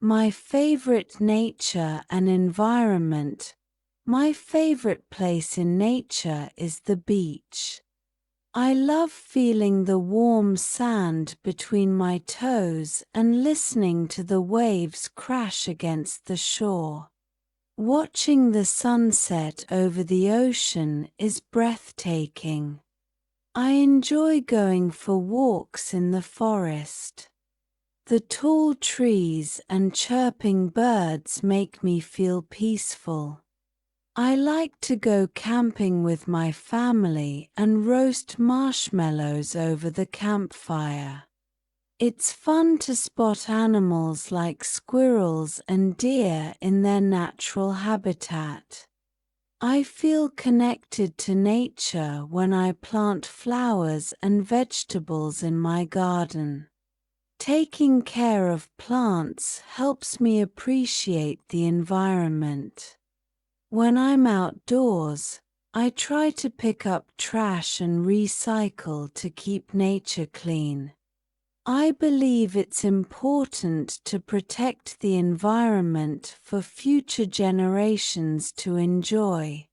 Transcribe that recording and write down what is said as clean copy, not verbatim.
My favorite nature and environment. My favorite place in nature is the beach. I love feeling the warm sand between my toes and listening to the waves crash against the shore. Watching the sunset over the ocean is breathtaking. I enjoy going for walks in the forest. The tall trees and chirping birds make me feel peaceful. I like to go camping with my family and roast marshmallows over the campfire. It's fun to spot animals like squirrels and deer in their natural habitat. I feel connected to nature when I plant flowers and vegetables in my garden. Taking care of plants helps me appreciate the environment. When I'm outdoors, I try to pick up trash and recycle to keep nature clean. I believe it's important to protect the environment for future generations to enjoy.